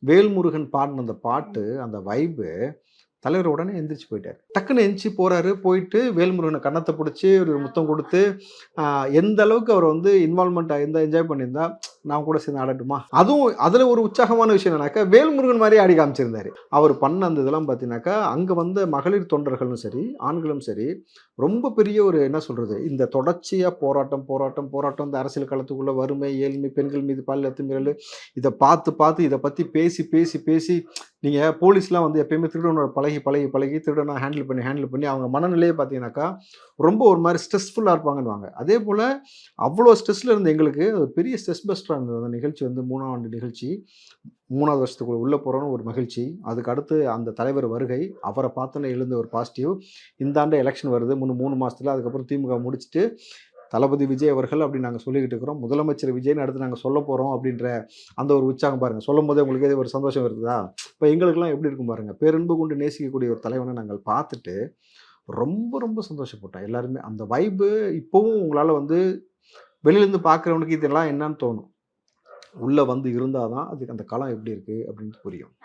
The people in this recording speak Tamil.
வேல்முருகன் பாடின அந்த பாட்டு, அந்த வைபு தலைவர் உடனே எந்திரிச்சு போயிட்டாரு. டக்குன்னு எந்திச்சு போறாரு. போயிட்டு வேல்முருகன கன்னத்த புடிச்சு ஒரு முத்தம் குடுத்து, எந்த அளவுக்கு அவர் வந்து இன்வால்வ்மென்ட் ஆயிருந்தா, என்ஜாய் பண்ணியிருந்தா, நான் கூட சேர்ந்து ஆடட்டுமா? அதுவும் அதுல ஒரு உற்சாகமான விஷயம் என்னன்னாக்கா, வேல்முருகன் மாரியே ஆடி காமிச்சிருந்தாரு. அவர் பண்ண அந்த இதெல்லாம் பார்த்தீங்கன்னாக்கா, அங்க வந்த மகளிர் தொண்டர்களும் சரி, ஆண்களும் சரி, ரொம்ப பெரிய ஒரு என்ன சொல்றது, இந்த தொடர்ச்சியா போராட்டம், போராட்டம், போராட்டம், இந்த அரசியல் களத்துக்குள்ள வறுமை, ஏழ்மை, பெண்கள் மீது பாலியல் அத்துமீறல், இத பார்த்து, பார்த்து இத பத்தி பேசி, பேசி, பேசி நீங்க போலீஸ்லாம் வந்து எப்பயுமே திருடனோட பழகி, பழகி, பழகி திருடன ஹேண்டில் பண்ணி அவங்க மனநிலையே பார்த்தீங்கன்னாக்கா, ரொம்ப ஒரு மாரி ஸ்ட்ரெஸ்ஃபுல்லா இருப்பாங்கன்னுவாங்க. அதேபோல அவ்வளோ ஸ்ட்ரெஸ்ல இருந்த எங்களுக்கு அது பெரிய ஸ்ட்ரெஸ் பஸ்டரா இருந்தது. அந்த நிகழ்ச்சி வந்து 3ஆம் ஆண்டு நிகழ்ச்சி. 3வது வருஷத்துக்குள்ள உள்ள போறோம்னு ஒரு மகிழ்ச்சி. அதுக்கு அடுத்து அந்த தலைவர் வருகை, அவர பார்த்தோனே எழுந்த ஒரு பாசிட்டிவ். இந்த ஆண்டு எலக்ஷன் வருது. இன்னும் 3 மாசத்துல. அதுக்கப்புறம் திமுக முடிச்சுட்டு தளபதி விஜய் அவர்கள் அப்படின்னு நாங்க சொல்லிக்கிட்டு இருக்கிறோம். முதலமைச்சர் விஜய்ன்னு அடுத்து நாங்க சொல்லப் போறோம் அப்படின்ற அந்த ஒரு உற்சாகம் பாருங்க. சொல்லும்போதே உங்களுக்கு ஒரு சந்தோஷம் வருதா? இப்ப எங்களுக்கெல்லாம் எப்படி இருக்கும் பாருங்க. பேரன்பு கொண்டு நேசிக்கக்கூடிய ஒரு தலைவன நாங்கள் பார்த்துட்டு, ரொம்ப ரொம்ப சந்தோஷப்பட்டோம். எல்லாருமே அந்த வைபு இப்பவும் உங்களால வந்து வெளியிலருந்து பார்க்கிறவனுக்கு இதெல்லாம் என்னன்னு தோணும். உள்ள வந்து இருந்தா தான் அதுக்கு அந்த களம் எப்படி இருக்கு அப்படின்னு புரியும்.